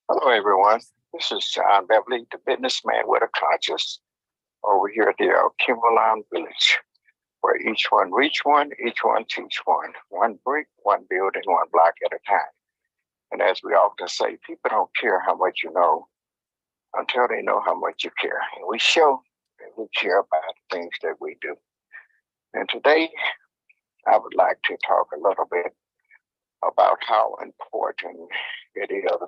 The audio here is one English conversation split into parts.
Hello, everyone. This is John Beverly, the businessman with a conscience, over here at the Kimberline Village, where each one reach one, each one teach one brick, one building, one block at a time. And as we often say, people don't care how much you know until they know how much you care. And we show that we care about the things that we do. And today, I would like to talk a little bit about how important it is to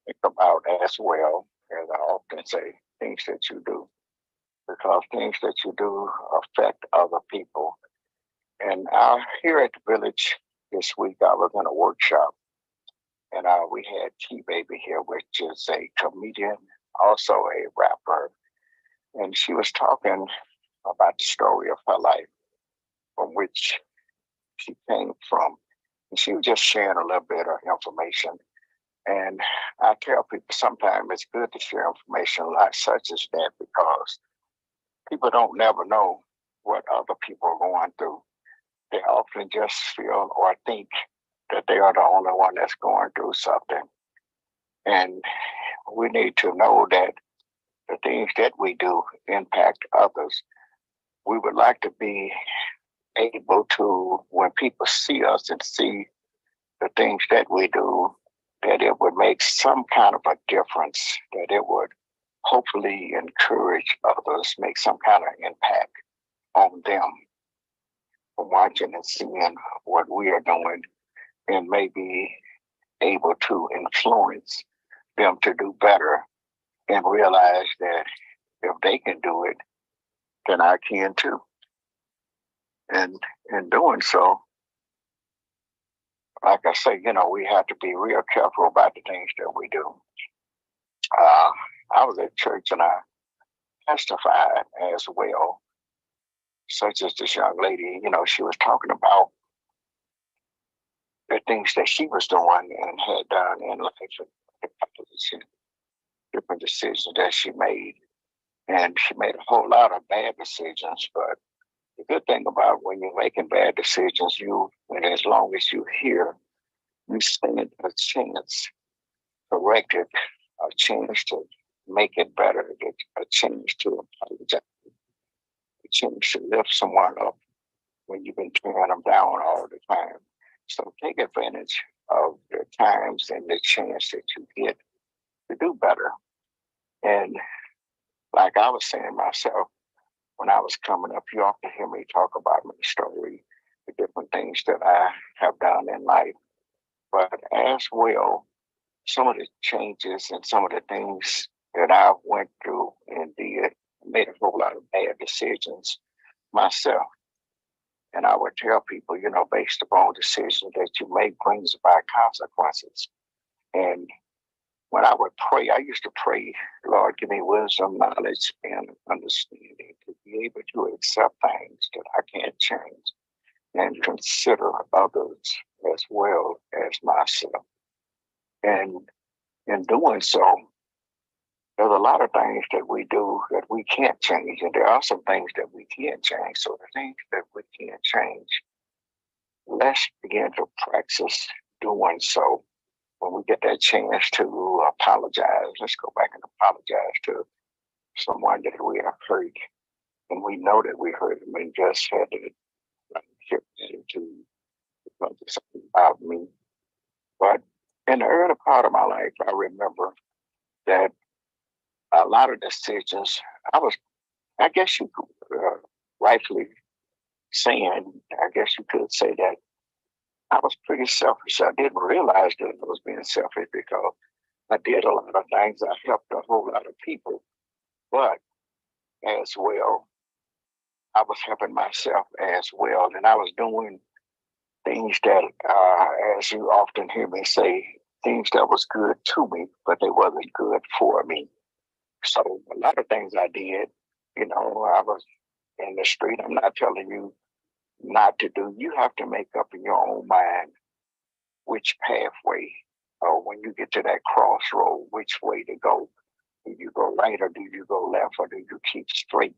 think about as well, as I often say, things that you do, because things that you do affect other people. And here at the village this week, I was in a workshop, and we had T Baby here, which is a comedian, also a rapper, and she was talking about the story of her life, from which she came from. And she was just sharing a little bit of information. And I tell people sometimes it's good to share information like such as that because people don't never know what other people are going through. They often just feel or think that they are the only one that's going through something. And we need to know that the things that we do impact others. We would like to be able to, when people see us and see the things that we do, that it would make some kind of a difference, that it would hopefully encourage others, make some kind of impact on them from watching and seeing what we are doing and maybe able to influence them to do better and realize that if they can do it, then I can too. And in doing so, like I say, we have to be real careful about the things that we do. Uh, I was at church and I testified as well, such as this young lady, she was talking about the things that she was doing and had done in life, different decisions that she made. And she made a whole lot of bad decisions. But the good thing about when you're making bad decisions, and as long as you're here, you stand a chance to correct it, a chance to make it better, a chance to apologize, a chance to lift someone up when you've been tearing them down all the time. So take advantage of the times and the chance that you get to do better. And like I was saying myself, when I was coming up, you often hear me talk about my story, the different things that I have done in life. But as well, some of the changes and some of the things that I went through and did made a whole lot of bad decisions myself. And I would tell people, based upon decisions that you make brings about consequences. And when I would pray, I used to pray, Lord, give me wisdom, knowledge, and understanding to be able to accept things that I can't change and consider others as well as myself. And in doing so, there's a lot of things that we do that we can't change, and there are some things that we can change. So the things that we can't change, let's begin to practice doing so. When we get that chance to apologize, let's go back and apologize to someone that we have hurt, and we know that we hurt them and just had to shift attitude because it's something about me. But in the early part of my life, I remember that a lot of decisions, I guess you could rightfully saying, I guess you could say that I was pretty selfish. I didn't realize that I was being selfish because I did a lot of things. I helped a whole lot of people, but as well, I was helping myself as well. And I was doing things that, as you often hear me say, things that was good to me, but they wasn't good for me. So a lot of things I did, I was in the street. I'm not telling you not to do. You have to make up in your own mind which pathway, or when you get to that crossroad, which way to go. Do you go right or do you go left or do you keep straight?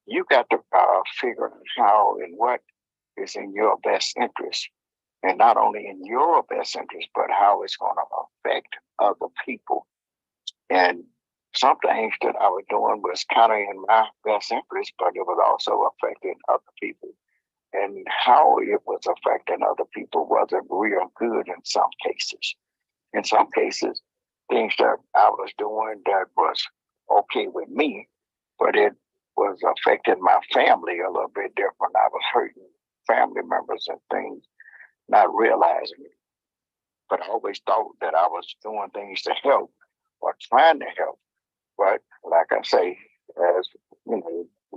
You got to figure out how and what is in your best interest. and not only in your best interest, but how it's going to affect other people. And some things that I was doing was kind of in my best interest, but it was also affecting other people. And how it was affecting other people wasn't real good in some cases. In some cases, things that I was doing that was okay with me, but it was affecting my family a little bit different. I was hurting family members and things, not realizing it. But I always thought that I was doing things to help or trying to help. But like I say, as when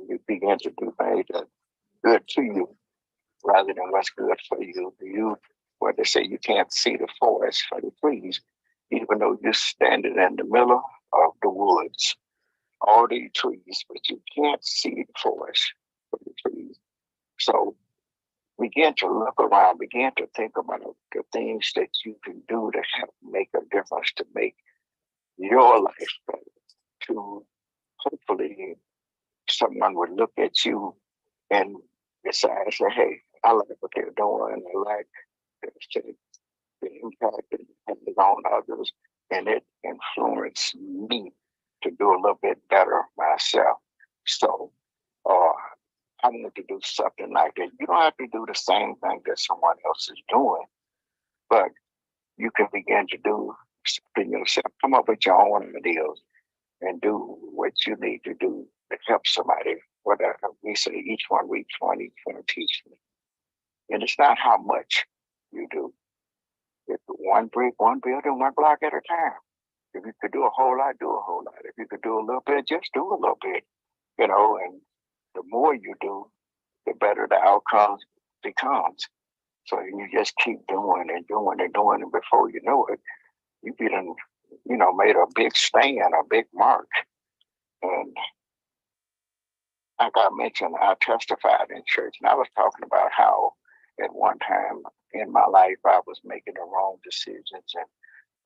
you begin to do things that are good to you rather than what's good for you, what they say, you can't see the forest for the trees, even though you're standing in the middle of the woods, all these trees, but you can't see the forest for the trees. So begin to look around, begin to think about the things that you can do to help make a difference, to make your life better, to hopefully someone would look at you and decide, say, hey, I like what they're doing. I like the impact it has on others, and it influenced me to do a little bit better myself. So, uh, I want to do something like that. You don't have to do the same thing that someone else is doing, but you can begin to do something yourself. Come up with your own ideas and do what you need to do to help somebody. Whatever we say, each one teach me. And it's not how much you do. It's one brick, one building, one block at a time. If you could do a whole lot, do a whole lot. If you could do a little bit, just do a little bit. And the more you do, the better the outcome becomes. So you just keep doing and doing and doing, and before you know it, you be done, made a big stand, a big mark. And like I mentioned, I testified in church, and I was talking about how at one time in my life I was making the wrong decisions, and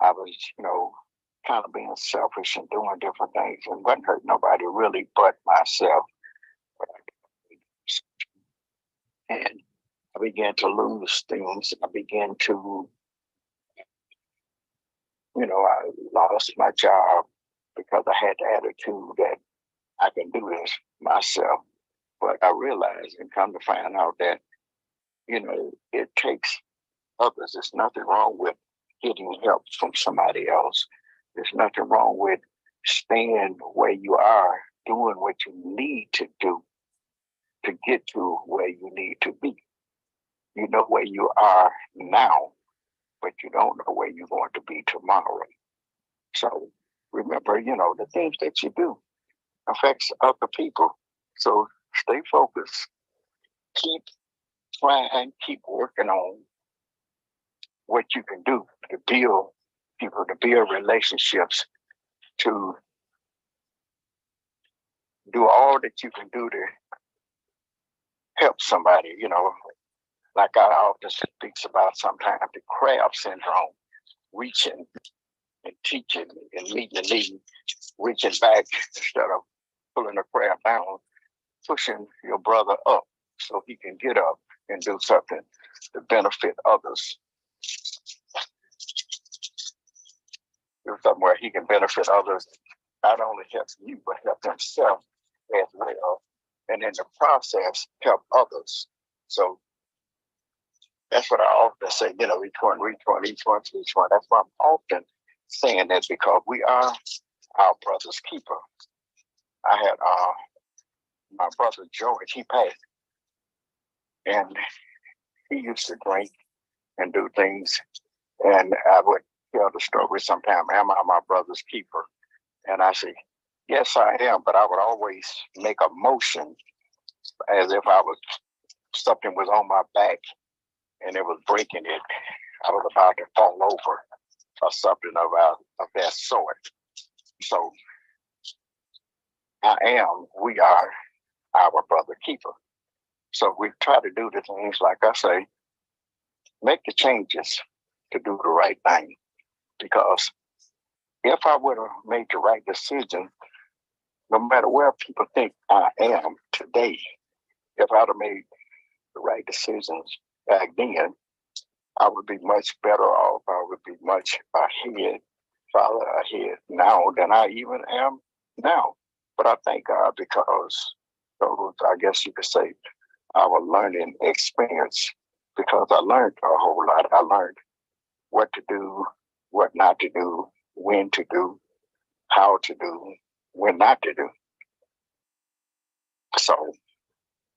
I was, kind of being selfish and doing different things, and wasn't hurting nobody really but myself. And I began to lose things. I began to, I lost my job because I had the attitude that I can do this myself. But I realized and come to find out that, it takes others. There's nothing wrong with getting help from somebody else. There's nothing wrong with staying where you are, doing what you need to do to get to where you need to be. You know where you are now, but you don't know where you're going to be tomorrow. So remember, the things that you do affects other people. So stay focused. Keep trying, keep working on what you can do to build people, to build relationships, to do all that you can do to help somebody, like I often speaks about sometimes the crab syndrome, reaching and teaching and meeting the need, reaching back instead of pulling the crab down, pushing your brother up so he can get up and do something to benefit others. Do something where he can benefit others, not only help you, but help himself as well. And in the process, help others. So that's what I often say, each one, each one, each one, each one. That's why I'm often saying that, because we are our brother's keeper. I had my brother George, he passed, and he used to drink and do things. And I would tell the story sometimes, am I my brother's keeper? And I say, yes, I am, but I would always make a motion as if something was on my back and it was breaking it. I was about to fall over or something of that sort. So we are our brother keeper. So we try to do the things, like I say, make the changes to do the right thing. Because if I would have made the right decision, no matter where people think I am today, if I'd have made the right decisions back then, I would be much better off. I would be much ahead, farther ahead now than I even am now. But I thank God because those, I guess you could say, our learning experience, because I learned a whole lot. I learned what to do, what not to do, when to do, how to do, when not to do. So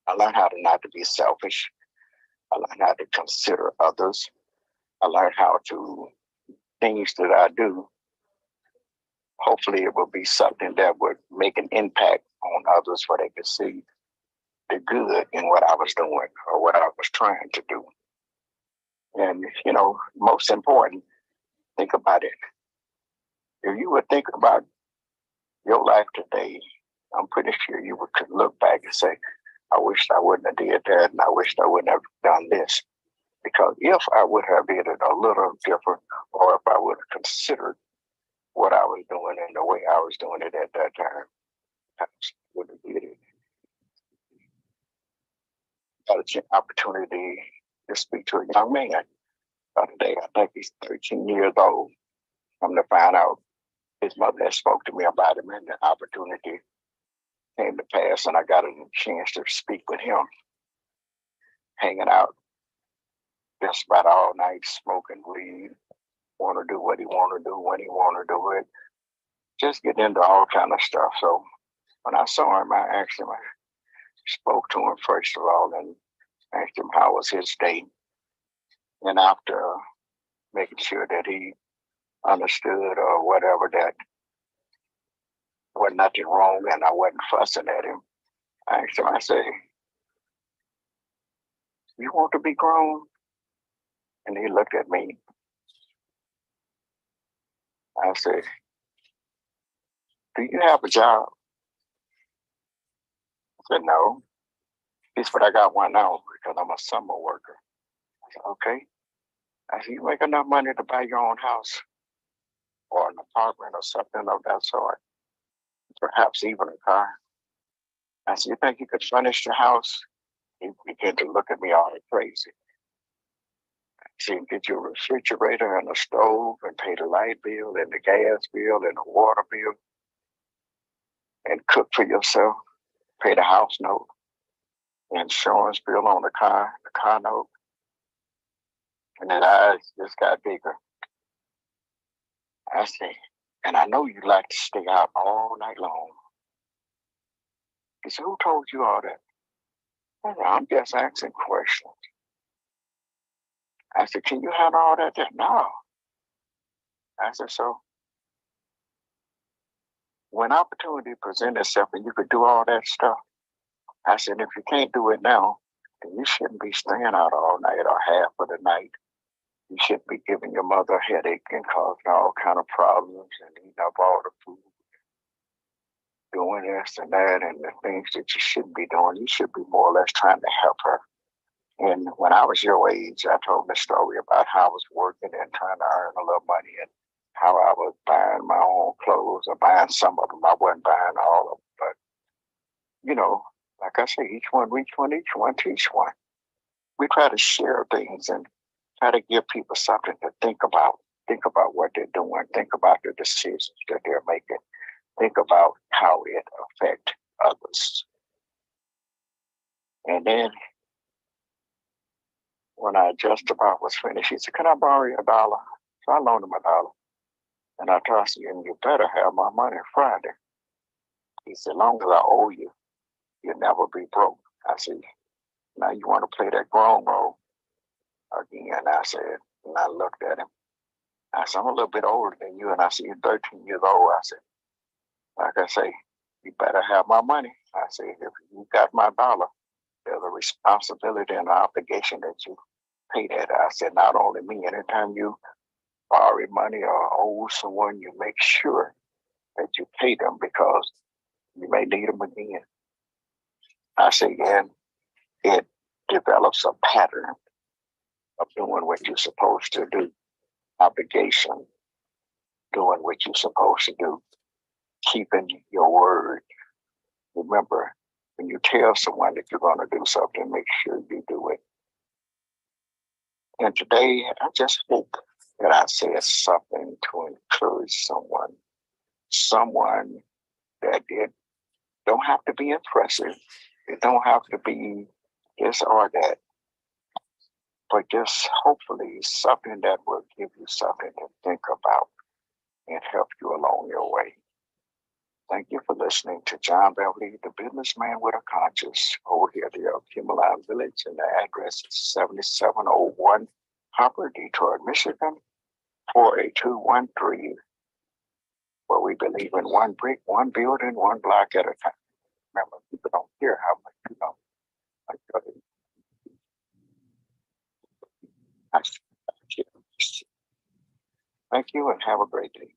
I learned how to not to be selfish. I learned how to consider others. I learned how to things that I do. Hopefully, it will be something that would make an impact on others where they could see the good in what I was doing or what I was trying to do. And, most important, think about it. If you would think about your life today, I'm pretty sure you would could look back and say, I wish I wouldn't have did that, and I wish I wouldn't have done this. Because if I would have did it a little different, or if I would have considered what I was doing and the way I was doing it at that time, I would have did it. Got an opportunity to speak to a young man the other day. I think he's 13 years old. Come to find out, his mother had spoke to me about him, and the opportunity came to pass, and I got a chance to speak with him, hanging out just about all night, smoking weed, want to do what he want to do when he want to do it, just get into all kind of stuff. So when I saw him, I asked him, I spoke to him first of all, and asked him how was his day. And after making sure that he understood or whatever, that wasn't nothing wrong and I wasn't fussing at him, I asked him, I said, you want to be grown? And he looked at me. I said, do you have a job? I said, no. He said, but I got one now because I'm a summer worker. I said, okay. I said, you make enough money to buy your own house or an apartment or something of that sort, perhaps even a car. I said, you think you could furnish the house? He began to look at me all crazy. So you get your refrigerator and a stove and pay the light bill and the gas bill and the water bill and cook for yourself, pay the house note, the insurance bill on the car note. And his eyes just got bigger. I said, and I know you like to stay out all night long. He said, who told you all that? I said, I'm just asking questions. I said, can you handle all that? No. I said, so when opportunity presents itself and you could do all that stuff, I said, if you can't do it now, then you shouldn't be staying out all night or half of the night. You shouldn't be giving your mother a headache and causing all kind of problems and eating up all the food, doing this and that and the things that you shouldn't be doing. You should be more or less trying to help her. And when I was your age, I told the story about how I was working and trying to earn a little money and how I was buying my own clothes or buying some of them. I wasn't buying all of them, but like I say, each one teach one. We try to share things and try to give people something to think about. Think about what they're doing. Think about the decisions that they're making. Think about how it affects others. And then when I just about was finished, he said, can I borrow you $1? So I loaned him $1. And I told him, and you better have my money Friday. He said, as long as I owe you, you'll never be broke. I said, now you want to play that grown role again? I said, and I looked at him. I said, I'm a little bit older than you. And I said, you're 13 years old. I said, like I say, you better have my money. I said, if you got my $1, there's a responsibility and an obligation that you pay that. I said, not only me, anytime you borrow money or owe someone, you make sure that you pay them because you may need them again. I say, and it develops a pattern of doing what you're supposed to do, obligation, doing what you're supposed to do, keeping your word. Remember, when you tell someone that you're going to do something, make sure you do it. And today, I just hope that I said something to encourage someone that it don't have to be impressive. It don't have to be this or that, but just hopefully something that will give you something to think about and help you along your way. Thank you for listening to John Beverly, the businessman with a conscience, over here at the Cumberland Village, and the address is 7701 Hopper, Detroit, Michigan, 48213, where we believe in one brick, one building, one block at a time. Remember, people don't care how much you know. Thank you and have a great day.